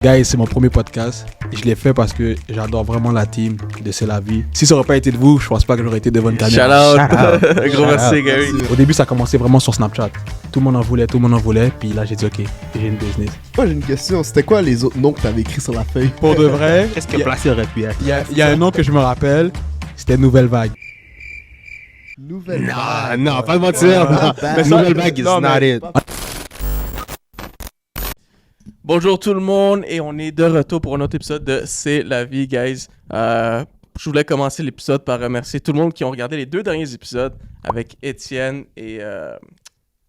Guys, c'est mon premier podcast. Je l'ai fait parce que j'adore vraiment la team de C'est la vie. Si ça aurait pas été de vous, je pense pas que j'aurais été devant une caméra. Shout out. Gros merci, Gary. Au début, ça a commencé vraiment sur Snapchat. Tout le monde en voulait. Puis là, j'ai dit, OK, j'ai une business. Moi, j'ai une question. C'était quoi les autres noms que t'avais écrits sur la feuille? Pour de vrai, Qu'est-ce que Placé aurait pu être? il y a un nom que je me rappelle. C'était Nouvelle Vague. Nouvelle Non, vague. non, pas de mentir. Ah, non. bah, Mais Nouvelle vague is non, not mais- it. Bonjour tout le monde et on est de retour pour un autre épisode de C'est la vie, guys. Je voulais commencer l'épisode par remercier tout le monde qui ont regardé les 2 derniers épisodes avec Étienne et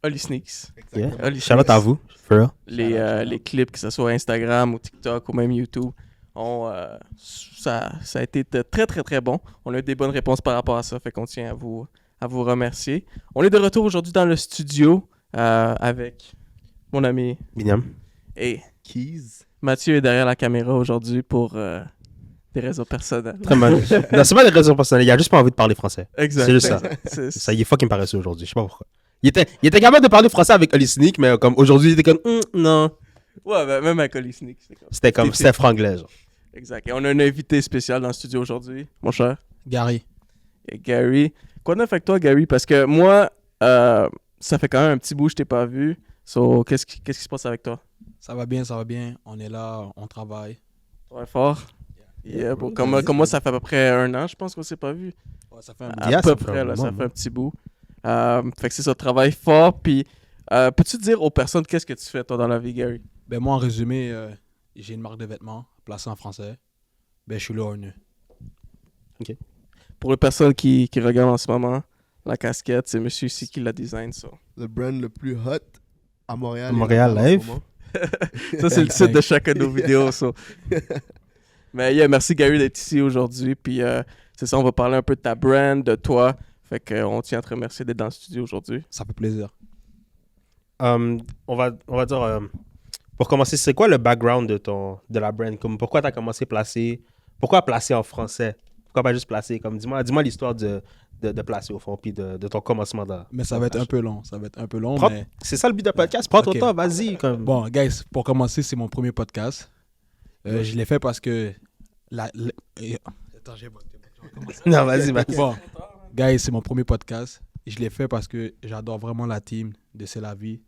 Oli Sneaks. Yeah. Oli Shout out Sneaks. à vous. For real. Les clips, que ce soit Instagram ou TikTok ou même YouTube, ça a été de très très très bon. On a eu des bonnes réponses par rapport à ça, fait qu'on tient à vous remercier. On est de retour aujourd'hui dans le studio avec mon ami Miniam. et Keys. Mathieu est derrière la caméra aujourd'hui pour des raisons personnelles. Très mal. Non, c'est pas des raisons personnelles. Il a juste pas envie de parler français. Exact. C'est juste ça. C'est- Ça, il est fucking paresseux aujourd'hui. Je sais pas pourquoi. Il était capable de parler français avec Oli Sneak, mais comme aujourd'hui, il était comme non. Ouais, ben, même avec Oli Sneak, c'est comme... C'était comme Steph Franglais. Genre. Exact. Et on a un invité spécial dans le studio aujourd'hui, mon cher. Gary. Et Gary. Quoi de neuf avec toi, Gary? Parce que moi, ça fait quand même un petit bout que je t'ai pas vu. So, qu'est-ce qui se passe avec toi? Ça va bien. On est là, on travaille. Ouais, fort. Yeah, bon, comme moi, ça fait à peu près 1 an, je pense qu'on s'est pas vu. Ouais, ça fait un À Yeah, peu ça fait près, un là, moment, ça fait un petit bout. Fait que c'est ça, travail fort. Puis, peux-tu dire aux personnes qu'est-ce que tu fais, toi, dans la vie, Gary? Ben moi, en résumé, j'ai une marque de vêtements placée en français. Ben je suis là, un Pour les personnes qui regardent en ce moment, la casquette, c'est monsieur ici qui la design, ça. Le brand le plus hot à Montréal. À Montréal, en ce live. moment. Ça, c'est le titre de chacun de nos vidéos, ça. Mais yeah, merci, Gary, d'être ici aujourd'hui. Puis, c'est ça, on va parler un peu de ta brand, de toi. Fait qu'on tient à te remercier d'être dans le studio aujourd'hui. Ça fait plaisir. On va dire, pour commencer, c'est quoi le background de la brand? Comme, pourquoi tu as commencé Placé? Pourquoi Placé en français? Pourquoi pas juste Placé? Comme, dis-moi l'histoire de Placé au fond, puis de ton commencement. Mais ça va être un peu long. Prends- Mais... C'est ça le but de podcast. Prends ton Ok. temps, vas-y. Comme... Bon, guys, pour commencer, c'est mon premier podcast. Je l'ai fait parce que... Attends, j'ai boté. Non, vas-y. Bon, guys, c'est mon premier podcast. Je l'ai fait parce que j'adore vraiment la team de C'est la vie.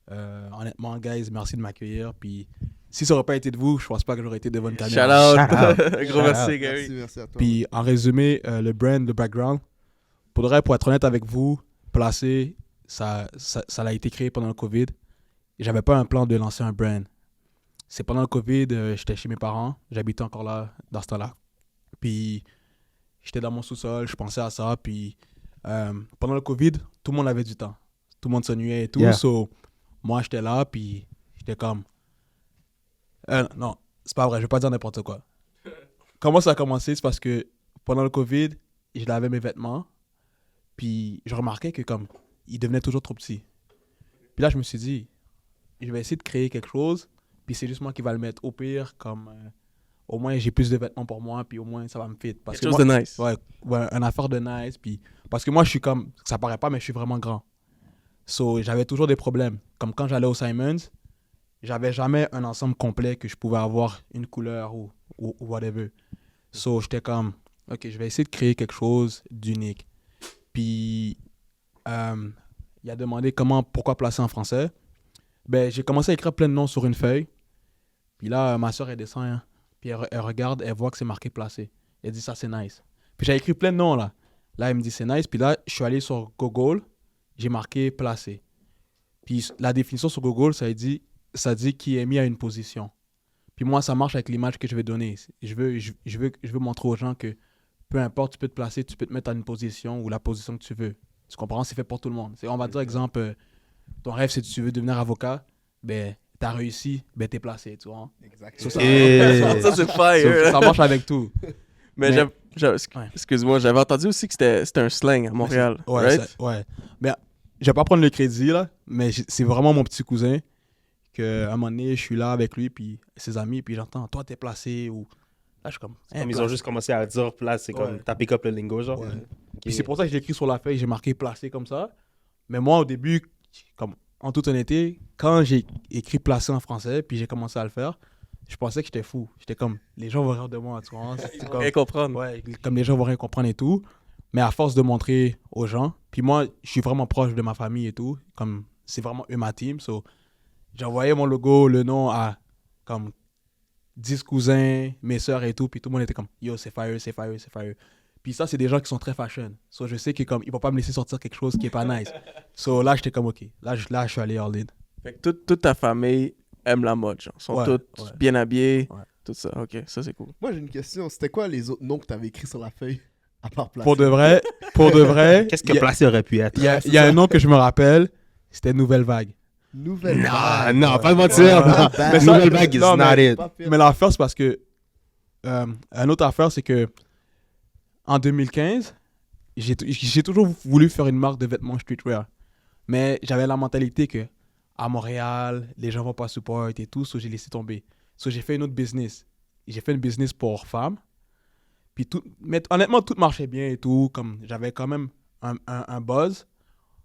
Honnêtement, guys, merci de m'accueillir. Puis, si ça aurait pas été de vous, je pense pas que j'aurais été devant une Shout caméra. out. Shout Gros out. merci, Gary. Merci à toi. Puis, en résumé, le brand, le background, pour être honnête avec vous, Placé, ça a été créé pendant le COVID. J'avais pas un plan de lancer un brand. C'est pendant le COVID, j'étais chez mes parents. J'habitais encore là, dans ce temps-là. Puis, j'étais dans mon sous-sol, je pensais à ça. Puis, pendant le COVID, tout le monde avait du temps. Tout le monde s'ennuyait et tout. Yeah. So, moi, j'étais là, puis j'étais comme... non, c'est pas vrai, je vais pas dire n'importe quoi. Comment ça a commencé? C'est parce que pendant le COVID, je lavais mes vêtements. Puis, je remarquais que comme, ils devenaient toujours trop petits. Puis là, je me suis dit, je vais essayer de créer quelque chose. Puis c'est juste moi qui va le mettre. Au pire, comme au moins j'ai plus de vêtements pour moi, puis au moins ça va me fit. Parce Quelque que chose moi, de nice. ouais, une affaire de nice. Puis parce que moi, je suis comme, ça paraît pas, mais je suis vraiment grand. So, j'avais toujours des problèmes. Comme quand j'allais au Simons, j'avais jamais un ensemble complet que je pouvais avoir une couleur ou whatever. So, j'étais comme, ok, je vais essayer de créer quelque chose d'unique. Puis, il a demandé pourquoi placer en français. Ben, j'ai commencé à écrire plein de noms sur une feuille. Puis là, ma soeur, elle descend. Hein. Puis elle regarde, elle voit que c'est marqué placé. Elle dit, ça, c'est nice. Puis j'ai écrit plein de noms, là. Là, elle me dit, c'est nice. Puis là, je suis allé sur Google. J'ai marqué placé. Puis la définition sur Google, ça dit qui est mis à une position. Puis moi, ça marche avec l'image que je vais donner. Je veux montrer aux gens que peu importe, tu peux te placer, tu peux te mettre à une position ou la position que tu veux. Tu comprends? C'est fait pour tout le monde. On va dire, exemple, ton rêve, c'est que tu veux devenir avocat, ben, t'as réussi, ben, t'es placé, tu vois. Exactement. Ça, Ça, c'est fire. ça marche avec tout. Mais Mais- ouais. Excuse-moi, j'avais entendu aussi que c'était un slang à Montréal. Ouais, right? ouais. Mais je vais pas prendre le crédit, là, mais c'est vraiment mon petit cousin qu'à un moment donné, je suis là avec lui, puis ses amis, puis j'entends, toi, t'es placé, ou... Là, je suis comme... Comme ils ont juste commencé à dire place, c'est comme Ouais. t'as pick up le lingo, genre. Ouais. Ok. Puis c'est pour ça que j'ai écrit sur la feuille, j'ai marqué placé comme ça. Mais moi, au début, comme en toute honnêteté, quand j'ai écrit placé en français, puis j'ai commencé à le faire, je pensais que j'étais fou. J'étais comme, les gens vont rire de moi, tu vois. C'est comme, Rien comprendre. ouais, comme les gens vont rien comprendre et tout. Mais à force de montrer aux gens, puis moi, je suis vraiment proche de ma famille et tout. Comme, c'est vraiment eux ma team. So, j'envoyais mon logo, le nom à comme 10 cousins, mes sœurs et tout. Puis tout le monde était comme, yo, c'est fire, c'est fire, c'est fire. Puis ça, c'est des gens qui sont très fashion. So, je sais qu'ils ne vont pas me laisser sortir quelque chose qui est pas nice. So là, j'étais comme, OK. Là, je suis allé all in. Fait que toute ta famille aime la mode, genre. Ils sont Ouais, toutes ouais. bien habillés, Ouais. tout ça. Ok, ça c'est cool. Moi, j'ai une question. C'était quoi les autres noms que t'avais écrits sur la feuille? À part Placé. Pour de vrai, Qu'est-ce il que y a- Placé aurait pu être? il y a un nom que je me rappelle, c'était Nouvelle Vague. Nouvelle Non, vague. non, pas de mentir. Ouais, non. ouais, Mais ça- Nouvelle Vague is non, not mais- it. Pas pire. Mais l'affaire, c'est parce que. Un autre affaire, c'est que. En 2015, j'ai toujours voulu faire une marque de vêtements streetwear. Mais j'avais la mentalité que à Montréal, les gens vont pas support et tout, so j'ai laissé tomber. So j'ai fait une autre business. J'ai fait une business pour femmes. Puis mais honnêtement, tout marchait bien et tout. Comme j'avais quand même un buzz.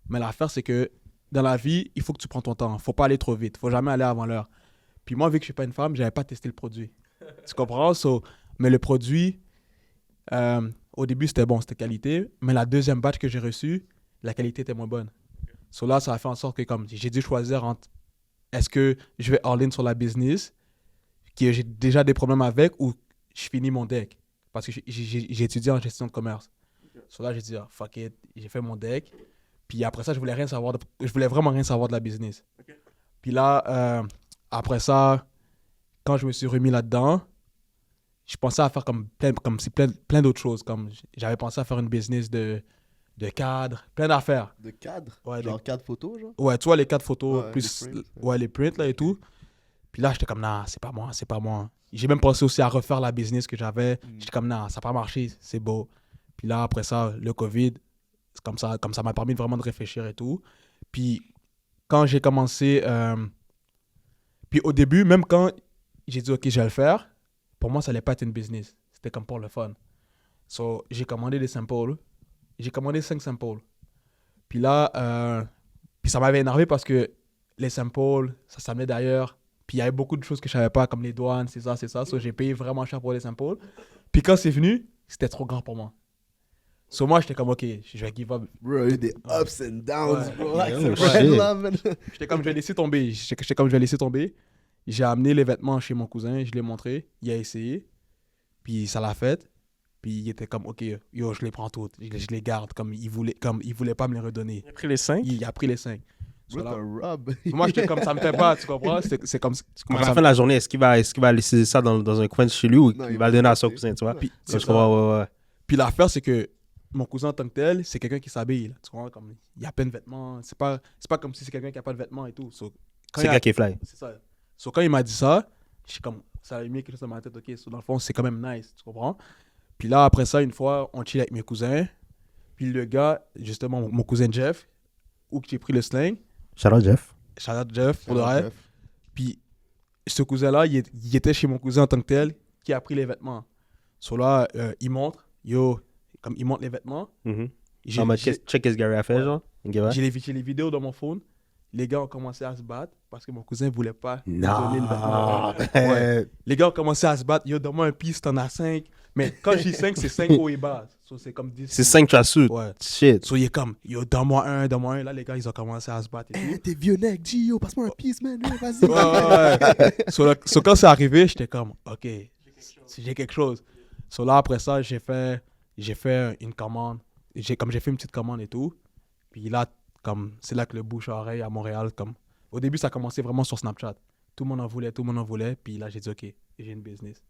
Mais l'affaire, c'est que dans la vie, il faut que tu prends ton temps. Faut pas aller trop vite. Faut jamais aller avant l'heure. Puis moi, vu que je suis pas une femme, j'avais pas testé le produit. Tu comprends? So, mais le produit, au début, c'était bon, c'était qualité. Mais la deuxième batch que j'ai reçue, la qualité était moins bonne. So là, ça a fait en sorte que comme j'ai dû choisir entre est-ce que je vais all-in sur la business, que j'ai déjà des problèmes avec, ou je finis mon deck. Parce que j'ai étudié en gestion de commerce. So là, j'ai dit, ah, fuck it, j'ai fait mon deck. Puis après ça, je voulais vraiment rien savoir de la business. Puis là, après ça, quand je me suis remis là-dedans, je pensais à faire plein d'autres choses. Comme j'avais pensé à faire une business de cadre, plein d'affaires. De cadre? Ouais, Genre cadre photo, genre? Ouais, tu vois, les 4 photos, Ouais, plus les prints, ouais, les prints là et tout. Puis là, j'étais comme, non, c'est pas moi, c'est pas moi. J'ai même pensé aussi à refaire la business que j'avais. J'étais comme, non, ça n'a pas marché, c'est beau. Puis là, après ça, le COVID, c'est comme ça m'a permis vraiment de réfléchir et tout. Puis quand j'ai commencé, puis au début, même quand j'ai dit, OK, je vais le faire, pour moi, ça allait pas être une business. C'était comme pour le fun. So, j'ai commandé des samples. J'ai commandé 5 samples. Puis là, puis ça m'avait énervé parce que les samples, ça s'amenait d'ailleurs. Puis il y avait beaucoup de choses que je savais pas, comme les douanes, c'est ça, c'est ça. So, j'ai payé vraiment cher pour les samples. Puis quand c'est venu, c'était trop grand pour moi. So moi, j'étais comme, OK, je vais give up. Bro, il y a eu des ups and downs, Ouais. bro. Like, Oh, c'est red shit. love, man. J'étais comme, je vais laisser tomber. J'étais comme, je vais laisser tomber. J'ai amené les vêtements chez mon cousin, je l'ai montré. Il a essayé. Puis ça l'a fait. Puis il était comme, OK, yo, je les prends toutes. Je les garde. Comme il voulait pas me les redonner. Il a pris les 5. Il a pris les 5. Bro, t'as rub. Moi, j'étais comme, ça me fait pas, tu comprends? C'est comme, À la fin de la journée, est-ce qu'il va laisser ça dans un coin de chez lui ou Non, il va le donner à son cousin, tu vois? Puis, Ça, je comprends, ouais. Puis l'affaire, c'est que mon cousin en tant que tel, c'est quelqu'un qui s'habille. Là, tu vois, comme, il a plein de vêtements. C'est pas comme si c'est quelqu'un qui a pas de vêtements et tout. So, quand C'est il le a- gars qui est fly. C'est ça. So, quand il m'a dit ça, je suis comme, ça a mis quelque chose dans ma tête. OK, so, dans le fond, c'est quand même nice, tu comprends? Puis là, après ça, une fois, on chill avec mes cousins. Puis le gars, justement, mon cousin Jeff, où que j'ai pris le sling, Shout out, Jeff. shout out Jeff, pour de vrai. Puis ce cousin-là, il était chez mon cousin en tant que tel, qui a pris les vêtements. So là, il montre, comme il montre les vêtements. J'ai En mode, j'ai- check ce Gary a fait, genre. Ok, ouais. j'ai les vidéos dans mon phone. Les gars ont commencé à se battre parce que mon cousin ne voulait pas me donner le vêtement. Ouais. Les gars ont commencé à se battre. Yo, donne-moi un piece, t'en as 5. Mais quand je dis 5, c'est 5 hauts et bas. So, c'est comme 10. C'est 5 tracksuits. Ouais. Shit. So, il est comme, yo, donne-moi un. Là, les gars, ils ont commencé à se battre et tout. Eh, t'es vieux nec, Gio, passe-moi un piece, man. Ouais, vas-y. Ouais. So, quand c'est arrivé, j'étais comme, OK, j'ai quelque chose. So là, après ça, j'ai fait une commande. J'ai fait une petite commande et tout. Puis là, comme, c'est là que le bouche-oreille à Montréal, comme, au début, ça a commencé vraiment sur Snapchat. Tout le monde en voulait. Puis là, j'ai dit, OK, j'ai une business.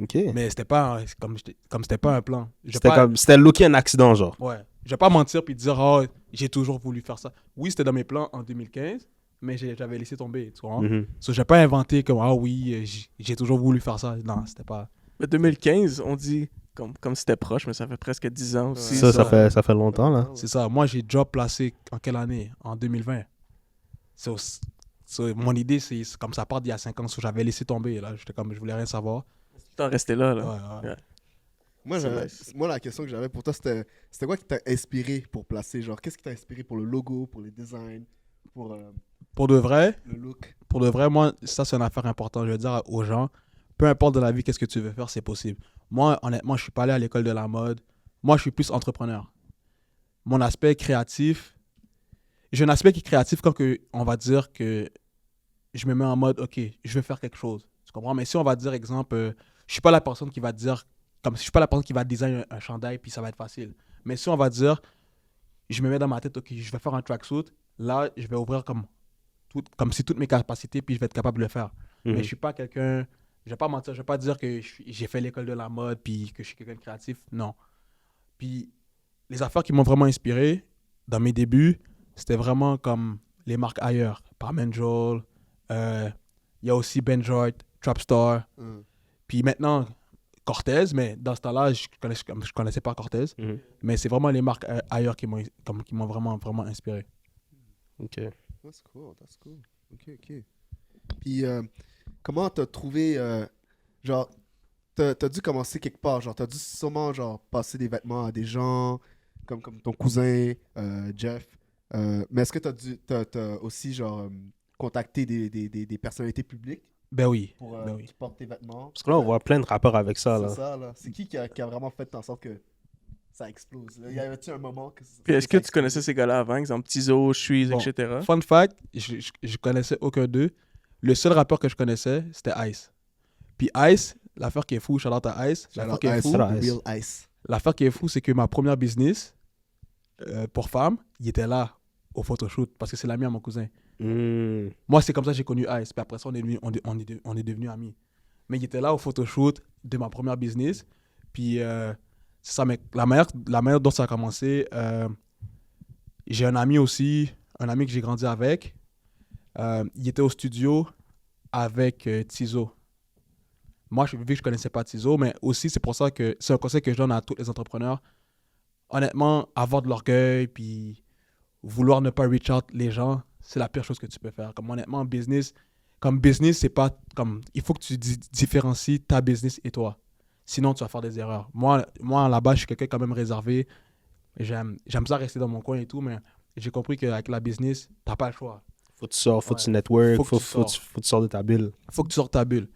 Ok. Mais c'était pas, comme c'était pas un plan. C'était looké un accident, genre. Ouais. Je vais pas mentir puis dire, oh, j'ai toujours voulu faire ça. Oui, c'était dans mes plans en 2015, mais j'avais laissé tomber, tu vois. Mhm. So, j'ai pas inventé comme, ah oui, j'ai toujours voulu faire ça. Non, c'était pas. Mais 2015, on dit comme c'était proche, mais ça fait presque 10 ans aussi. C'est Ça fait longtemps, là. C'est ça. Moi, j'ai job placé en quelle année? En 2020. So, mon idée, c'est comme ça part d'il y a 5 ans. So, j'avais laissé tomber. Là. J'étais comme, je voulais rien savoir. Tout en resté là. Ouais, là. ouais. Ouais. Moi, la question que j'avais pour toi, c'était quoi qui t'a inspiré pour placer? Genre, qu'est-ce qui t'a inspiré pour le logo, pour les designs, pour Pour de vrai, le look? moi, ça, c'est une affaire importante. Je veux dire aux gens, peu importe dans la vie, qu'est-ce que tu veux faire, c'est possible. Moi, honnêtement, je suis pas allé à l'école de la mode. Moi, je suis plus entrepreneur. Mon aspect créatif, j'ai un aspect qui est créatif quand que, on va dire que je me mets en mode, OK, je vais faire quelque chose. Tu comprends? Mais si on va dire, exemple, je suis pas la personne qui va dire, comme si je suis pas la personne qui va design un chandail puis ça va être facile. Mais si on va dire, je me mets dans ma tête, OK, je vais faire un tracksuit, là, je vais ouvrir comme si toutes mes capacités puis je vais être capable de le faire. Mais je suis pas quelqu'un, je vais pas mentir, je vais pas dire que j'ai fait l'école de la mode puis que je suis quelqu'un de créatif. Non. Puis les affaires qui m'ont vraiment inspiré dans mes débuts, c'était vraiment comme les marques ailleurs. Parmen Joel, il y a aussi Benjoy, Trapstar. Puis maintenant, Cortez, mais dans ce temps-là, je connaissais pas Cortez. Mais c'est vraiment les marques ailleurs qui m'ont vraiment, vraiment inspiré. OK. That's cool, that's cool. OK. Puis, comment t'as trouvé, genre, t'as dû commencer quelque part, genre, t'as dû sûrement, genre, passer des vêtements à des gens, comme ton cousin, Jeff. Mais est-ce que t'as aussi, genre, contacté des personnalités publiques Ben oui. pour ben oui. qui portent tes vêtements? Parce que là, on voit plein de rappeurs avec ça, C'est là. ça, là. C'est qui a vraiment fait en sorte que ça explose? Là? Y avait-tu un moment que Puis est-ce ça que tu connaissais ces gars-là avant, exemple Tizo, Suisse, Bon, etc. Fun fact, je connaissais aucun d'eux. Le seul rappeur que je connaissais, c'était Ice. Puis Ice, l'affaire qui est fou, shout out à Ice, l'affaire qui est fou, shout out Ice. Real Ice. l'affaire qui est fou, c'est que ma première business pour femmes, il était là au photoshoot parce que c'est l'ami à mon cousin. Moi, c'est comme ça que j'ai connu Ice. Puis après ça, on est devenus amis. Mais il était là au photoshoot de ma première business. Puis c'est ça, mais la manière dont ça a commencé, j'ai un ami aussi, un ami que j'ai grandi avec. Il était au studio avec Tizo. Moi, vu que je connaissais pas Tizo, mais aussi c'est pour ça que c'est un conseil que je donne à tous les entrepreneurs. Honnêtement, avoir de l'orgueil, puis vouloir ne pas reach out les gens, c'est la pire chose que tu peux faire. Comme honnêtement, comme business, c'est pas comme, il faut que tu différencies ta business et toi. Sinon, tu vas faire des erreurs. Moi là-bas, je suis quelqu'un quand même réservé. J'aime ça rester dans mon coin et tout, mais j'ai compris qu'avec la business, t'as pas le choix. Faut que tu sors, faut que Ouais. tu network, Faut que tu faut que tu sors de ta bulle. Faut que tu sortes ta bulle.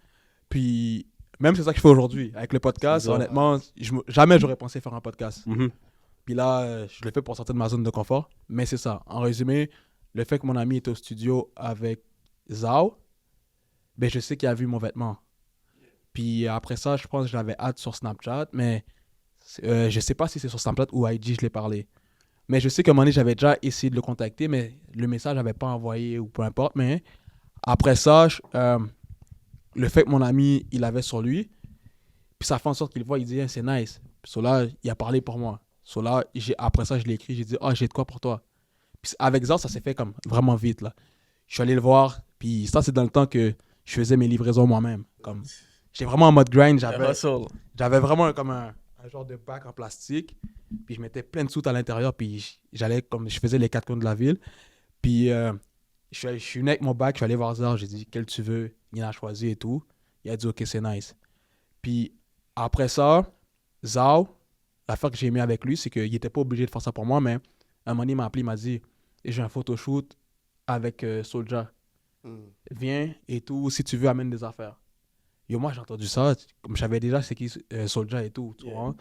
Puis, même c'est ça que je fais aujourd'hui. Avec le podcast, C'est ça. honnêtement, jamais j'aurais pensé faire un podcast. Mhm. Puis là, je le fais pour sortir de ma zone de confort. Mais c'est ça. En résumé, le fait que mon ami était au studio avec Zao, ben je sais qu'il a vu mon vêtement. Puis après ça, je pense que je l'avais hâte sur Snapchat, mais je sais pas si c'est sur Snapchat ou IG, je l'ai parlé. Mais je sais qu'à un moment donné, j'avais déjà essayé de le contacter, mais le message n'avait pas envoyé ou peu importe. Mais après ça, le fait que mon ami, il avait sur lui, puis ça fait en sorte qu'il voit, il dit, hey, c'est nice. So là, il a parlé pour moi. So là, après ça, je l'ai écrit, j'ai dit, j'ai de quoi pour toi. Puis avec Zao, ça s'est fait comme vraiment vite, là. Je suis allé le voir, puis ça, c'est dans le temps que je faisais mes livraisons moi-même. Comme, j'étais vraiment en mode grind, j'avais vraiment comme un genre de bac en plastique, puis je mettais plein de sous à l'intérieur, puis j'allais comme je faisais les 4 coins de la ville. Puis je suis venu avec mon bac, je suis allé voir Zao, j'ai dit, quel tu veux, il en a choisi et tout. Il a dit, ok, c'est nice. Puis après ça, Zao, l'affaire que j'ai aimé avec lui, c'est qu'il n'était pas obligé de faire ça pour moi, mais un moment donné, il m'a appelé, il m'a dit, j'ai un photoshoot avec Soulja. Viens et tout, si tu veux, amène des affaires. Yo, moi, j'ai entendu ça, comme je savais déjà c'est qui Soulja et tout, tu vois.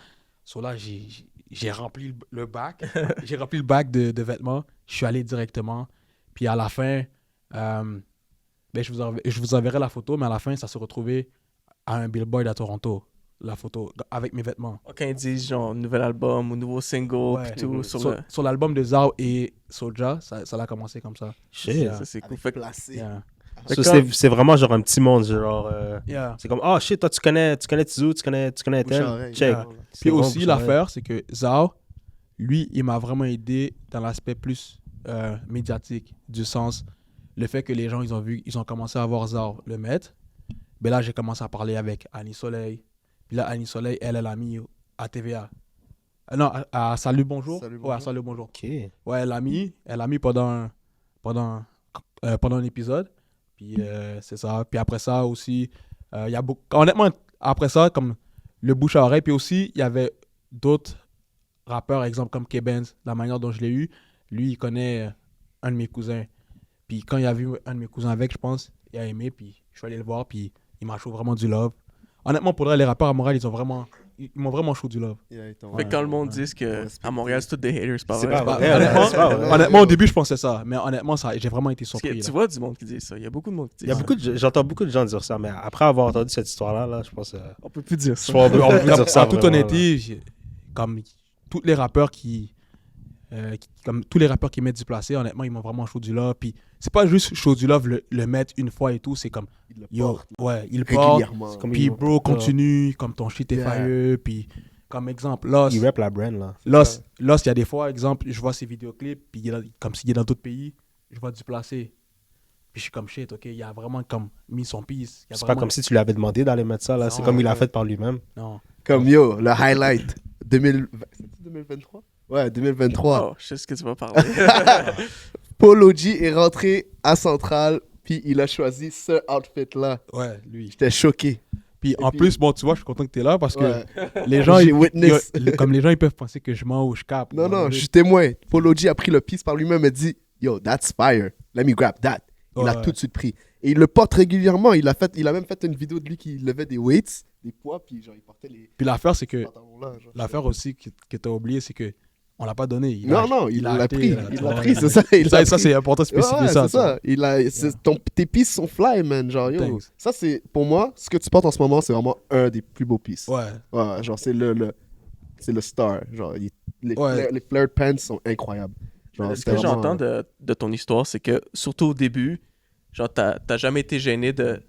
So là, j'ai rempli le bac, j'ai rempli le bac de vêtements, je suis allé directement, puis à la fin, ben, je vous enverrai la photo, mais à la fin, ça se retrouvait à un billboard à Toronto, la photo, avec mes vêtements. Quand ils disent genre nouvel album ou nouveau single, Ouais. puis tout, Sur l'album de Zao et Soulja, ça a commencé comme ça. Shit. Yeah. ça c'est cool. Avec Fait que- placé. Yeah. So, c'est vraiment genre un petit monde, genre. Yeah. C'est comme, oh shit, toi tu connais Tizou, tu connais Bouche à tel. oreille. Check. Yeah. C'est Puis vraiment aussi, bouche à oreille. l'affaire, c'est que Zao, lui, il m'a vraiment aidé dans l'aspect plus médiatique, du sens, le fait que les gens, ils ont commencé à voir Zao le mettre. Ben là, j'ai commencé à parler avec Annie Soleil. Puis là, Annie Soleil, elle l'a mis à TVA. Non, à Salut Bonjour. Salut, Ouais, à Bonjour. Salut Bonjour. Ok. Ouais, elle l'a mis pendant un épisode. Puis c'est ça. Puis après ça aussi, il y a beaucoup. Honnêtement, après ça, comme le bouche à oreille, puis aussi, il y avait d'autres rappeurs, exemple comme K-Benz, la manière dont je l'ai eu. Lui, il connaît un de mes cousins. Puis quand il a vu un de mes cousins avec, je pense, il a aimé. Puis je suis allé le voir, puis il m'a chaud vraiment du love. honnêtement, pour vrai, les rappeurs à Montréal, ils m'ont vraiment chaud du love. Fait que quand le monde dit que à Montréal, c'est tous des haters, c'est pas C'est vrai. pas Bah, vrai, honnêtement, c'est pas vrai. honnêtement, au début, je pensais ça. Mais honnêtement, j'ai vraiment été Parce que surpris. tu là. vois du monde qui dit ça. Il y a beaucoup de monde qui dit Il y a ça. beaucoup j'entends beaucoup de gens dire ça, mais après avoir entendu cette histoire-là, là, je pense. On peut plus dire Je ça. pense qu'on peut Comme, dire ça. en toute vraiment, honnêteté, comme tous les rappeurs comme tous les rappeurs qui mettent du placé, honnêtement, ils m'ont vraiment chaud du love. Puis c'est pas juste chaud du love le mettre une fois et tout, c'est comme yo, ouais, il porte. Régulièrement. Comme Puis ils- bro, continue, comme ton shit est Yeah. fire. Puis comme exemple, Lost, Il rap la brand, là. Lost, il y a des fois, exemple, je vois ses vidéoclips, puis comme s'il est dans d'autres pays, je vois du placé. Puis je suis comme shit, ok, il a vraiment comme mis son piece. Il a C'est pas vraiment- comme si tu lui avais demandé d'aller mettre ça, là. C'est Non, comme il a ouais. fait par lui-même. Non. Comme yo, le highlight 2023? Ouais, 2023. Oh, je sais ce que tu vas parler. Polo G est rentré à Centrale, puis il a choisi ce outfit-là. Ouais, lui. J'étais choqué. Puis en puis- plus, bon, tu vois, je suis content que tu es là parce que Ouais. les gens, J'ai witness. comme les gens, ils peuvent penser que je mens ou je cape. Non, non, je suis témoin. Polo G a pris le piece par lui-même et dit yo, that's fire. Let me grab that. Il a Ouais. tout de suite pris. Et il le porte régulièrement. Il a même fait une vidéo de lui qui levait des weights, des poids, puis genre il portait les Puis l'affaire, c'est que pantalons là. genre. l'affaire aussi que tu as oublié, c'est que on l'a pas donné. Non, il l'a acheté, pris. là, Il tu l'a vois. pris, c'est ça. Il l'a Ça, pris. c'est important de spécifier Ouais, ça. c'est ça. Tes pieces sont fly, man. Genre, yo. Thanks. Ça, c'est, pour moi, ce que tu portes en ce moment, c'est vraiment un des plus beaux pieces. Ouais. Ouais, genre, c'est c'est le star. Genre, Ouais. les flared pants sont incroyables. Genre, Ce c'était que vraiment- j'entends de ton histoire, c'est que, surtout au début, genre, t'as jamais été gêné de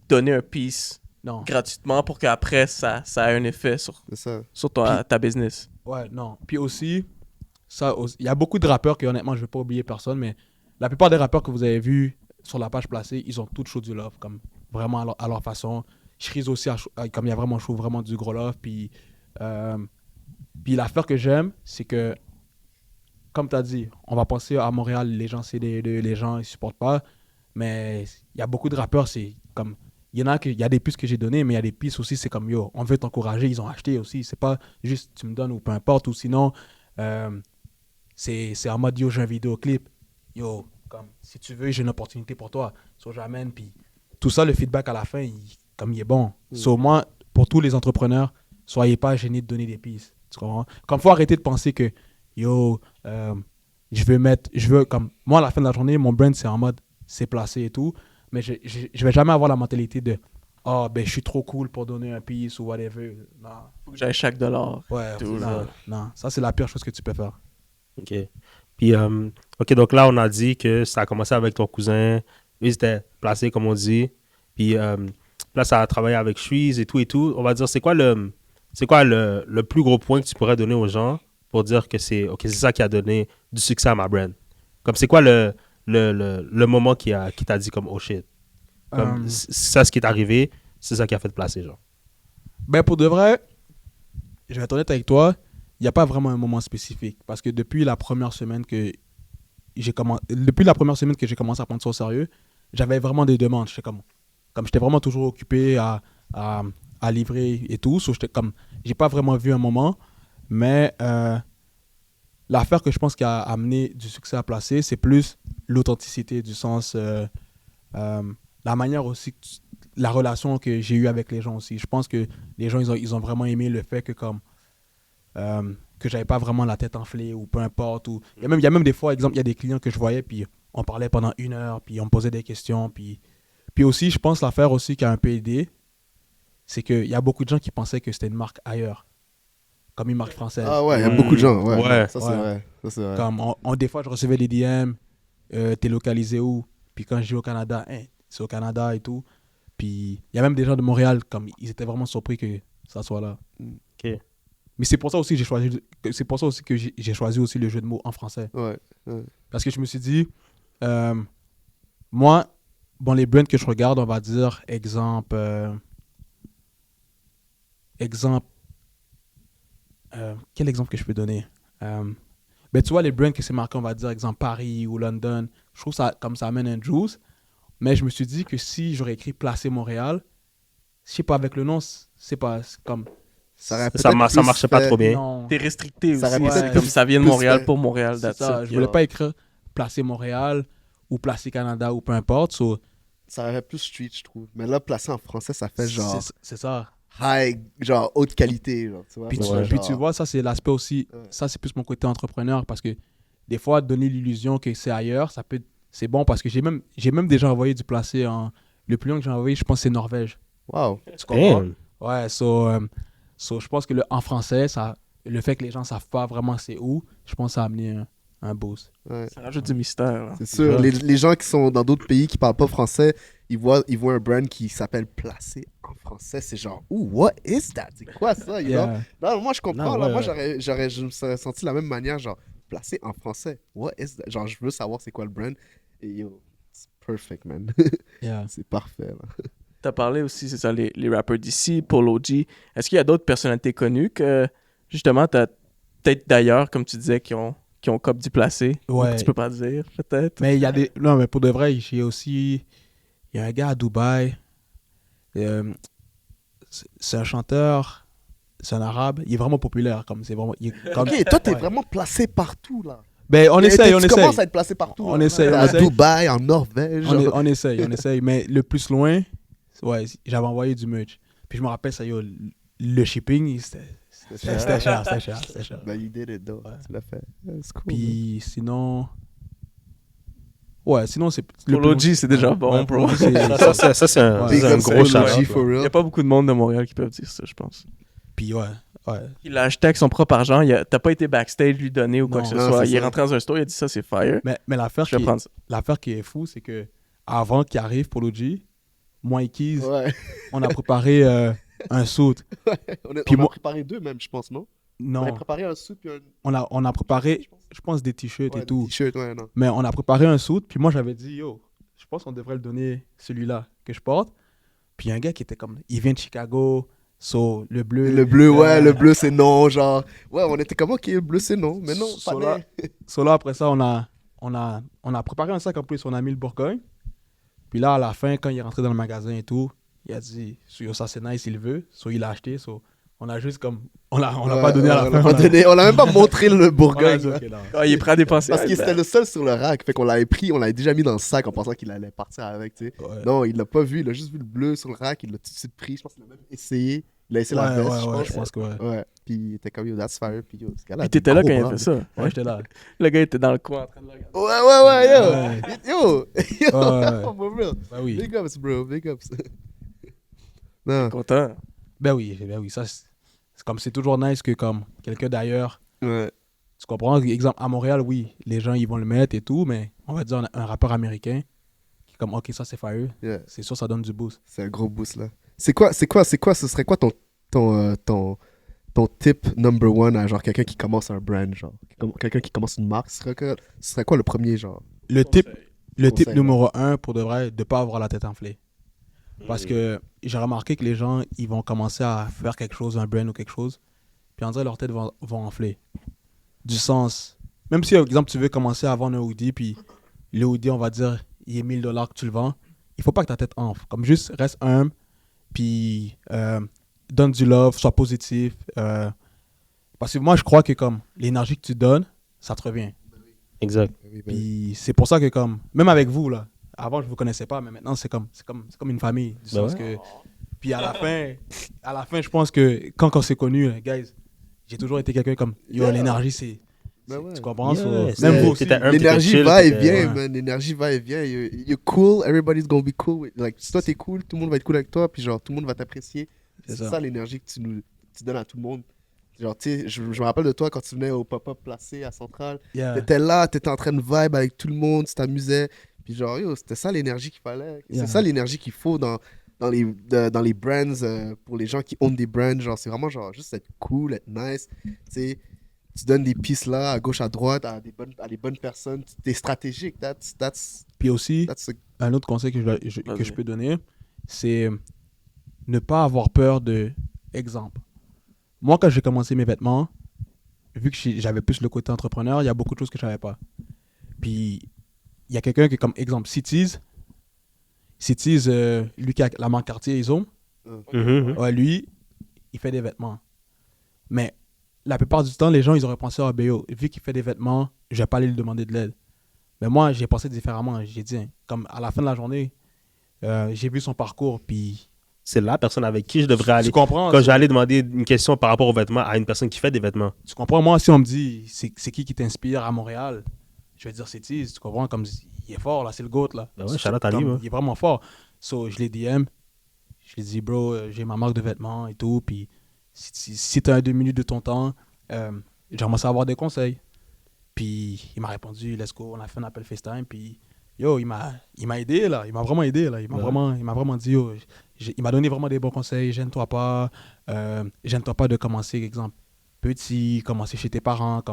donner un piece Non. gratuitement pour qu'après, ça ait un effet sur C'est ça. ta business. Ouais, non. Puis aussi, il y a beaucoup de rappeurs que, honnêtement, je vais pas oublier personne, mais la plupart des rappeurs que vous avez vus sur la page placée, ils ont tous chaud du love, comme vraiment à leur façon. Shreeze aussi, comme il y a vraiment chaud, vraiment du gros love. Puis l'affaire que j'aime, c'est que, comme tu as dit, on va penser à Montréal, les gens, c'est les gens, ils supportent pas. Mais il y a beaucoup de rappeurs, c'est comme. Il y a des pistes que j'ai données, mais il y a des pistes aussi, c'est comme yo, on veut t'encourager, ils ont acheté aussi. C'est pas juste tu me donnes ou peu importe, ou sinon, c'est en mode yo, j'ai un vidéoclip. Yo, comme si tu veux, j'ai une opportunité pour toi. So, j'amène, puis tout ça, le feedback à la fin, comme il est bon. So, moi, pour tous les entrepreneurs, soyez pas gênés de donner des pistes. Tu comprends? Comme faut arrêter de penser que yo, comme moi, à la fin de la journée, mon brand, c'est en mode c'est placé et tout. Mais je vais jamais avoir la mentalité de ben je suis trop cool pour donner un piece ou whatever. Non. Faut que j'aille chaque dollar. Ouais, Tout, non. Ça, c'est la pire chose que tu peux faire. OK. Puis, OK, donc là, on a dit que ça a commencé avec ton cousin. Lui, c'était placé, comme on dit. Puis là, ça a travaillé avec Shreeze et tout et tout. On va dire, c'est quoi le plus gros point que tu pourrais donner aux gens pour dire que c'est ça qui a donné du succès à ma brand? Comme, c'est quoi le moment qui t'a dit comme, oh shit. Comme, c'est ça ce qui est arrivé, c'est ça qui a fait placer, genre. Ben pour de vrai, je vais être honnête avec toi, il n'y a pas vraiment un moment spécifique. Parce que depuis la première semaine que j'ai commencé à prendre ça au sérieux, j'avais vraiment des demandes. J'étais comme j'étais vraiment toujours occupé à livrer et tout. So, j'ai pas vraiment vu un moment. Mais l'affaire que je pense qui a amené du succès à placer, c'est plus l'authenticité, du sens, la manière aussi, la relation que j'ai eue avec les gens aussi. Je pense que les gens, ils ont vraiment aimé le fait que que j'avais pas vraiment la tête enflée ou peu importe. Il y a même des fois, exemple, il y a des clients que je voyais, puis on parlait pendant 1 heure, puis on me posait des questions. Puis aussi, je pense l'affaire aussi qui a un peu aidé, c'est qu'il y a beaucoup de gens qui pensaient que c'était une marque ailleurs, comme une marque française. Ah ouais, il y a beaucoup de gens. Ouais, Ouais. ça c'est Ouais. vrai. Ça, c'est vrai. Comme des fois, je recevais des DM, t'es localisé où? Puis quand je dis au Canada, c'est au Canada et tout. Puis il y a même des gens de Montréal, comme ils étaient vraiment surpris que ça soit là. OK. Mais c'est pour ça aussi que j'ai choisi aussi le jeu de mots en français. Ouais. Parce que je me suis dit, moi, les brands que je regarde, on va dire, exemple, quel exemple que je peux donner? Ben, tu vois, les brands que c'est marqué, on va dire, exemple, Paris ou London, je trouve ça comme ça amène un juice. Mais je me suis dit que si j'aurais écrit Placé Montréal, je sais pas, avec le nom, c'est pas c'est comme... Ça aurait Ça peut-être plus marchait pas fait- trop bien. Non, T'es restricté Ça aussi. aurait peut-être Comme plus- ça vient de plus Montréal fait. pour Montréal. c'est that's ça. it, Je voulais yo. pas écrire Placé Montréal ou Placé Canada ou peu importe. So, ça aurait plus street, je trouve. Mais là, placé en français, ça fait genre C'est ça. high, genre haute qualité, genre, tu vois. Puis, Ouais. puis tu vois, ça, c'est l'aspect aussi. Ouais. Ça, c'est plus mon côté entrepreneur parce que des fois, donner l'illusion que c'est ailleurs, c'est bon parce que j'ai même déjà envoyé du placé en. Le plus long que j'ai envoyé, je pense, c'est Norvège. Wow. Tu comprends? Damn. Ouais, so, je pense que en français, le fait que les gens ne savent pas vraiment c'est où, je pense que ça a amené un boost. Ouais. Ça rajoute du mystère. Là. C'est sûr. Ouais. Les gens qui sont dans d'autres pays qui parlent pas français, ils voient un brand qui s'appelle Placé en français. C'est genre, ouh, what is that? C'est quoi ça? you know? Yeah. Non, moi, je comprends. Non, là. ouais, Moi, ouais. je me serais senti de la même manière, genre, Placé en français. What is that? Genre, je veux savoir c'est quoi le brand. Et yo, c'est perfect, man. Yeah. C'est parfait, là. Tu as parlé aussi, c'est ça, les rappeurs d'ici, Polo G. Est-ce qu'il y a d'autres personnalités connues que, justement, tu as peut-être d'ailleurs, comme tu disais, qui ont cop du placé? Ou Ouais. que tu peux pas dire, peut-être? Mais il y a des. Non, mais pour de vrai, j'ai aussi. Il y a un gars à Dubaï. C'est un chanteur. C'est un arabe. Il est vraiment populaire. Comme, c'est vraiment, comme, Ok, toi, t'es ouais. vraiment placé partout, là. Ben, on essaye, on Tu essaye. commences à être placé partout. On là. essaye, on À essaye. Dubaï, en Norvège. genre. On essaye, on essaye. Mais le plus loin, ouais, j'avais envoyé du merch. Puis je me rappelle, ça y est, le shipping, c'était cher. Ben, you did it, though. Ouais. Tu l'as fait. C'est cool. Puis sinon. Ouais, sinon c'est. Polo G, c'est déjà bon, Ouais, bro. Polo G, c'est- Ça, c'est un, Ouais. Big c'est un up gros Polo shout-out, G, là. for Il real. n'y a pas beaucoup de monde de Montréal qui peuvent dire ça, je pense. Puis ouais. Il a acheté avec son propre argent. T'as pas été backstage lui donner ou quoi Non. que ce Non, soit. c'est Il est ça. rentré dans un store, il a dit ça, c'est fire. Mais l'affaire Je vais prendre ça. qui est fou, c'est que avant qu'il arrive Polo G, moi et Keys, Ouais. on a préparé un suit. Puis On a moi- préparé deux, même, je pense, non? On Non, a préparé un suit puis un on a préparé, je pense, des t-shirts ouais, et tout. t-shirt, ouais, non. Mais on a préparé un suit, puis moi j'avais dit, yo, je pense qu'on devrait le donner celui-là que je porte. Puis il y a un gars qui était comme, il vient de Chicago, so le bleu. Le bleu, ouais, le bleu, c'est non, genre. Ouais, on était comme, ok, le bleu, c'est non, mais non, pas Sola- So là, après ça, on a préparé un sac en plus, on a mis le Bourgogne. Puis là, à la fin, quand il est rentré dans le magasin et tout, il a dit, yo, ça c'est nice, il le veut. So il l'a acheté, so on a juste comme, on l'a pas donné à la fin. On a même pas montré le On a Bourgogne. dit, là. ok, là. Ah, il est prêt à dépenser. Parce qu'il était le seul sur le rack. Fait qu'on l'avait pris, on l'avait déjà mis dans le sac en pensant qu'il allait partir avec, tu sais. Ouais. Non, il l'a pas vu, il a juste vu le bleu sur le rack, il l'a tout de suite pris. Je pense qu'il a même essayé. Il a essayé la veste, je pense que ouais. Ouais, puis il était comme, yo, that's fire. Puis yo, ce gars-là. Puis t'étais là gros quand il a bras. fait ça. Ouais, j'étais là. Le gars était dans le coin en train de le regarder. Ouais, yo. Yo, Ouais. for real. Ben oui. Big ups, bro, big ups. Non, Content. Ben oui, ça c'est comme, c'est toujours nice que comme quelqu'un d'ailleurs, ouais. tu comprends, exemple, à Montréal, oui, les gens ils vont le mettre et tout, mais on va dire un rappeur américain qui est comme, ok, ça c'est fire, Yeah. c'est sûr ça donne du boost. C'est un gros boost là. Ce serait quoi ton tip number one à genre quelqu'un qui commence un brand, genre quelqu'un qui commence une marque, ce serait quoi le premier genre? Le tip Conseil, numéro 1 pour de vrai, de pas avoir la tête enflée. Parce que j'ai remarqué que les gens, ils vont commencer à faire quelque chose, un brand ou quelque chose, puis on dirait leur tête vont enfler. Du sens. Même si, par exemple, tu veux commencer à vendre un hoodie, puis le hoodie, on va dire, il est 1000$ que tu le vends, il faut pas que ta tête enfle. Comme juste, reste humble, puis donne du love, sois positif. Parce que moi, je crois que comme l'énergie que tu donnes, ça te revient. Exact. Puis c'est pour ça que comme, même avec vous, là, avant, je vous connaissais pas, mais maintenant, c'est comme une famille. Du Ben sens que... Puis à la fin, je pense que quand on s'est connus, guys, j'ai toujours été quelqu'un comme, yo, Yeah. l'énergie, c'est... Ben ouais. Tu comprends? Yeah, So, c'est- même vous aussi. t'étais un- L'énergie chill, va et t'étais- vient, ouais. man. L'énergie va et vient. You're cool, everybody's gonna be cool. Like, si toi t'es cool, tout le monde va être cool avec toi, puis genre tout le monde va t'apprécier. C'est C'est ça. ça l'énergie que tu donnes à tout le monde. Genre, tu sais, je me rappelle de toi quand tu venais au pop-up placé à Centrale. Yeah. T'étais là, t'étais en train de vibe avec tout le monde, tu t'amusais. Puis genre, yo, c'était ça l'énergie qu'il fallait. Yeah. C'est ça l'énergie qu'il faut dans les brands, pour les gens qui ont des brands. Genre, c'est vraiment genre juste être cool, être nice. Tu sais, tu donnes des pistes là, à gauche, à droite, à des bonnes personnes. T'es stratégique. That's Puis aussi, a- un autre conseil que que Vas-y. je peux donner, c'est ne pas avoir peur de... Exemple. Moi, quand j'ai commencé mes vêtements, vu que j'avais plus le côté entrepreneur, il y a beaucoup de choses que je savais pas. Puis, il y a quelqu'un qui est comme exemple, Cities, lui qui a la marque Cartier, ils ont. Mhm. Ouais, lui, il fait des vêtements. Mais la plupart du temps, les gens, ils auraient pensé, ah, ben yo, vu qu'il fait des vêtements, je vais pas aller lui demander de l'aide. Mais moi, j'ai pensé différemment. J'ai dit, hein, comme à la fin de la journée, j'ai vu son parcours, puis C'est la personne avec qui je devrais aller. tu comprends? Quand j'allais demander une question par rapport aux vêtements à une personne qui fait des vêtements. Tu comprends? Moi, si on me dit c'est qui t'inspire à Montréal, je vais dire c'est Tease. Tu comprends? Comme il est fort, là, c'est le GOAT, là. Ben ouais, shout-out à lui, Comme, moi. il est vraiment fort. So, je l'ai DM. Je lui ai dit, bro, j'ai ma marque de vêtements et tout. Puis si tu as 2 minutes de ton temps, j'aimerais savoir des conseils. Puis il m'a répondu, let's go. On a fait un appel FaceTime. Puis yo, il m'a aidé, là. Il m'a vraiment aidé, là. Il m'a vraiment dit, yo, il m'a donné vraiment des bons conseils. Gêne-toi pas. Gêne-toi pas de commencer, exemple, petit, commencer chez tes parents.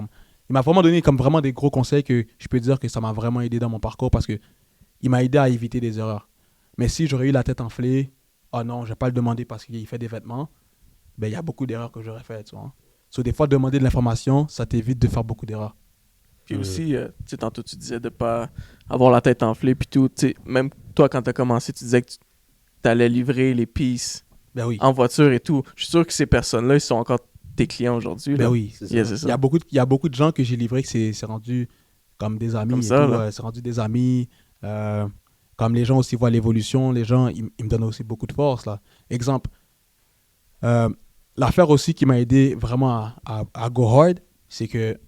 Il m'a vraiment donné comme vraiment des gros conseils que je peux dire que ça m'a vraiment aidé dans mon parcours parce que il m'a aidé à éviter des erreurs. Mais si j'aurais eu la tête enflée, oh non, je vais pas le demander parce qu'il fait des vêtements, ben il y a beaucoup d'erreurs que j'aurais faites, tu vois. So, des fois, demander de l'information, ça t'évite de faire beaucoup d'erreurs. Puis aussi, tu sais, tantôt tu disais de pas avoir la tête enflée, puis tout. Tu sais, même toi, quand tu as commencé, tu disais que tu allais livrer les pieces Ben oui. en voiture et tout. Je suis sûr que ces personnes-là, ils sont encore tes clients aujourd'hui. Ben là. oui. C'est Yeah, ça. c'est Il y ça. a beaucoup de gens que j'ai livrés que c'est rendu comme des amis. Comme et ça, tout, là. c'est rendu des amis. Comme les gens aussi voient l'évolution, les gens, ils me donnent aussi beaucoup de force, là. Exemple, l'affaire aussi qui m'a aidé vraiment à go hard, c'est que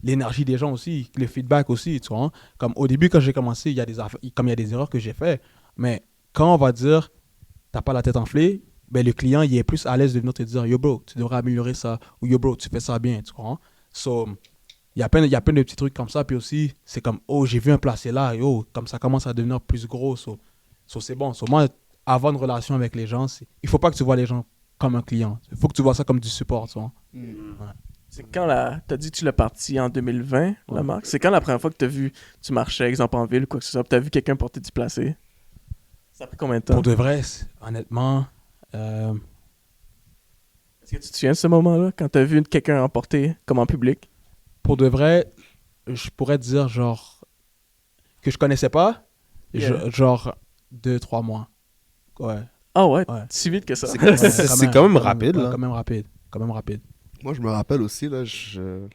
l'énergie des gens aussi, le feedback aussi, tu vois. Hein. Comme au début, quand j'ai commencé, il y a des erreurs que j'ai fait. Mais quand on va dire, t'as pas la tête enflée, ben le client, il est plus à l'aise de venir te dire, yo bro, tu devrais améliorer ça. Ou yo bro, tu fais ça bien, tu comprends? So, il y a plein de petits trucs comme ça. Puis aussi, c'est comme, oh, j'ai vu un placé là. Yo, comme ça commence à devenir plus gros. So, c'est bon. So, moi, avoir une relation avec les gens, il faut pas que tu vois les gens comme un client. Il faut que tu vois ça comme du support, tu vois. C'est quand t'as dit que tu l'as parti en 2020, la Ouais. marque. C'est quand la première fois que tu marchais, exemple en ville ou quoi que ce soit, puis t'as vu quelqu'un porter du placé? Ça a pris combien de temps? Pour de vrai, honnêtement, Est-ce que tu te souviens de ce moment-là, quand t'as vu quelqu'un en porter comme en public? pour de vrai, je pourrais te dire genre que je connaissais pas, Yeah. genre 2-3 mois. Ouais. Ah ouais, Ouais. si vite que ça. C'est c'est quand même rapide, ouais, là. Quand même rapide. Moi, je me rappelle aussi, là, je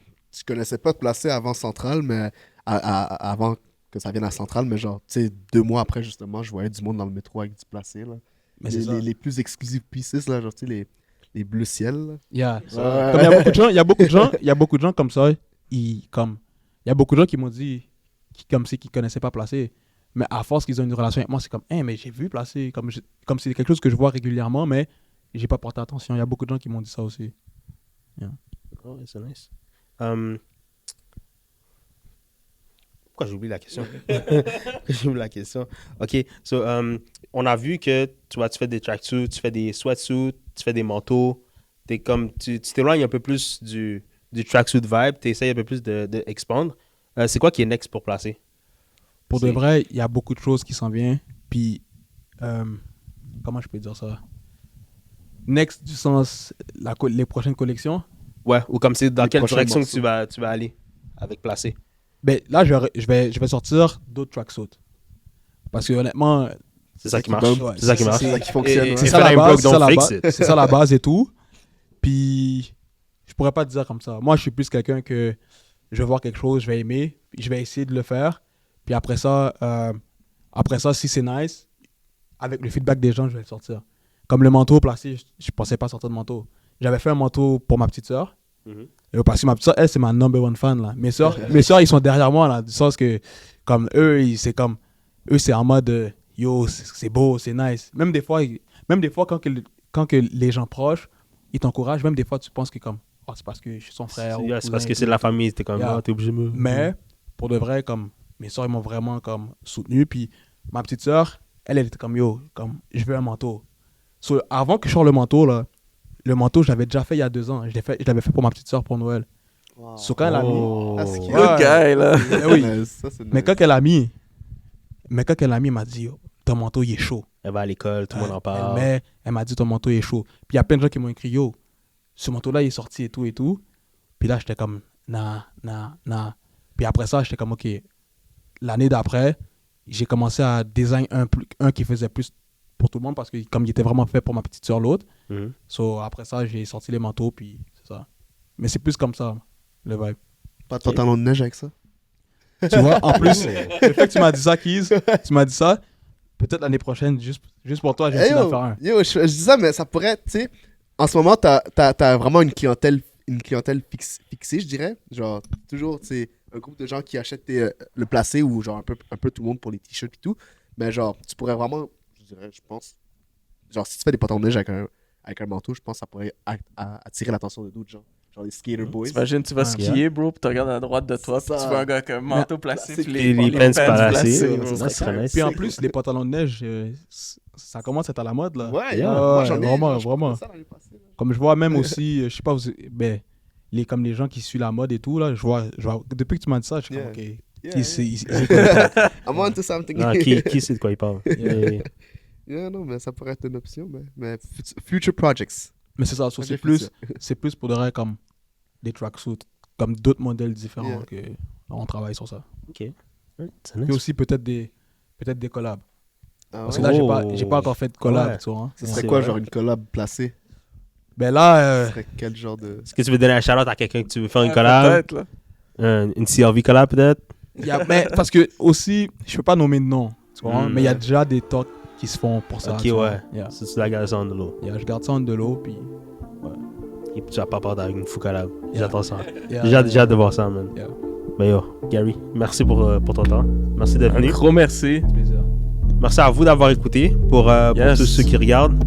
connaissais pas de placer avant Centrale, mais avant que ça vienne à Centrale, mais genre, tu sais, 2 mois après, justement, je voyais du monde dans le métro avec du placé, là. Mais c'est ça. Les plus exclusifs pieces, là, genre, tu sais, les bleus ciel, là. Yeah. Ouais. Comme il y a beaucoup de gens, il y a beaucoup de gens comme ça, il y a beaucoup de gens qui m'ont dit comme si qu'ils connaissaient pas Placé, mais à force qu'ils ont une relation avec moi, c'est comme mais j'ai vu Placé comme c'est quelque chose que je vois régulièrement mais j'ai pas porté attention. Il y a beaucoup de gens qui m'ont dit ça aussi. Oh, ouais, c'est nice. Pourquoi j'ai oublié la question? J'ai oublié la question. OK, so, on a vu que tu fais des tracksuits, tu fais des sweatsuits, tu fais des manteaux. Tu t'éloignes un peu plus du tracksuit vibe, tu essayes un peu plus de expandre. C'est quoi qui est next pour placer? Pour de C'est- vrai, il y a beaucoup de choses qui s'en viennent. Puis, comment je peux dire ça? Next, du sens, les prochaines collections. Ouais, ou comme c'est dans Les quelle prochains direction morceaux. que tu vas aller avec placer? Ben, là, je vais sortir d'autres tracksuits. Parce que honnêtement, C'est ça qui bug. marche. Ouais, C'est ça qui marche. c'est ça qui fonctionne, ouais. c'est If ça it la ain't base, broke, c'est ça don't la fix base, it. c'est ça la base et tout. Puis, je pourrais pas te dire comme ça. Moi, je suis plus quelqu'un que je vais voir quelque chose, je vais aimer, puis je vais essayer de le faire. Puis après ça, si c'est nice, avec le feedback des gens, je vais le sortir. Comme le manteau placé, je pensais pas sortir de manteau. J'avais fait un manteau pour ma petite sœur. Mhm. Parce que ma petite sœur, elle, c'est ma number one fan, là. Mes sœurs, ils sont derrière moi, là. Du sens que, comme eux, c'est en mode, yo, c'est beau, c'est nice. Même des fois, quand que les gens proches, ils t'encouragent, même des fois, tu penses que comme, oh, c'est parce que je suis son frère. ou C'est cousin parce et que tout. c'est de la famille, t'es comme, Yeah. ah, t'es obligé de me... Mais, pour de vrai, comme, mes sœurs, ils m'ont vraiment, comme, soutenu. Puis, ma petite sœur, elle était comme, yo, comme, je veux un manteau. So, avant que je sorte le manteau, là, le manteau, je l'avais déjà fait il y a 2 ans. Je l'avais fait pour ma petite sœur pour Noël. Wow. So, quand elle a mis, Oh. Ah, c'est cute. Good guy, là. Eh oui. Nice, ça, c'est mais nice. quand elle a mis, elle m'a dit, yo, ton manteau, il est chaud. Elle va à l'école, tout le monde en parle. Elle m'a dit, ton manteau, il est chaud. Puis il y a plein de gens qui m'ont écrit, yo, ce manteau-là, il est sorti et tout et tout. Puis là, j'étais comme, nah. Puis après ça, j'étais comme, ok. L'année d'après, j'ai commencé à design un qui faisait plus pour tout le monde parce que comme il était vraiment fait pour ma petite soeur, l'autre. Mhm. So, après ça, j'ai sorti les manteaux, puis c'est ça. Mais c'est plus comme ça, le vibe. Pas de pantalon de neige avec ça? Tu vois, en plus, le fait que tu m'as dit ça, Keys, tu m'as dit ça, peut-être l'année prochaine, juste pour toi, j'ai Hey, essayé d'en faire un. je dis ça, mais ça pourrait, tu sais, en ce moment, t'as vraiment une clientèle fixée, je dirais. Genre, toujours, tu sais, un groupe de gens qui achètent le placé ou genre un peu tout le monde pour les t-shirts et tout. Mais genre, tu pourrais vraiment, je pense, genre, si tu fais des pantalons de neige avec un manteau, je pense que ça pourrait attirer l'attention de d'autres gens. Genre les skater boys. T'imagines, tu vas Ouais. skier, bro, puis tu regardes à droite de toi, C'est puis tu ça. vois un gars avec un manteau placé, c'est puis les pants placés, placés, ouais, bro. c'est ça, ce serait nice. Puis en plus, les pantalons de neige, ça commence à être à la mode, là. Ouais, Yeah. moi j'en ai. Vraiment, genre, je vraiment. comprenais ça l'année passée, là. Comme je vois même aussi, je sais pas, ben, comme les gens qui suivent la mode et tout, là, je vois depuis que tu m'as dit ça, je suis comme, Yeah. ok. Yeah, Ils connaissent pas. I'm on to something. Non, qui sait de quoi il parle? Et- Yeah, non, mais ça pourrait être une option, mais future projects. Mais c'est ça, so Projet c'est plus pour de vrai comme des tracksuits, comme d'autres modèles différents Yeah. que on travaille sur ça. Ok. Ouais, c'est Puis nice. aussi peut-être des collabs. Ah Parce ouais? que là, Oh. j'ai pas encore fait de collab, Ouais. tu vois. Hein. Ce C'est serait quoi, vrai. genre une collab placée? Ben là, Ce serait quel genre de. Est-ce que tu veux donner un shout-out à quelqu'un que tu veux faire une Ouais, collab? peut-être, là. Une CRV collab peut-être? mais parce que aussi, je peux pas nommer de nom, tu vois, Mm. mais il y a déjà des talks qui se font pour ça. Ok, tu vois. ouais. Yeah. Si tu la gardes ça en de l'eau. Yeah, je garde ça en de l'eau, puis Et puis tu vas pas perdre avec une fou collab. Yeah. J'attends ça. yeah, J'ai hâte de voir ça, man. Yeah. Ben yo, Gary, merci pour ton temps. Merci d'être Un venu. gros merci. plaisir. Merci à vous d'avoir écouté. Pour Yes. tous ceux qui regardent,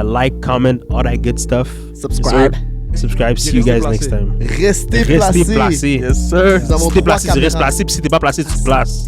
like, comment, all that good stuff. Subscribe. Subscribe. See you Restez guys next placés. time. Restez Restez placé. placé. Yes, sir. Nous avons Si t'es trois placé, tu restes caméras. placé. Puis si t'es pas placé, tu te places.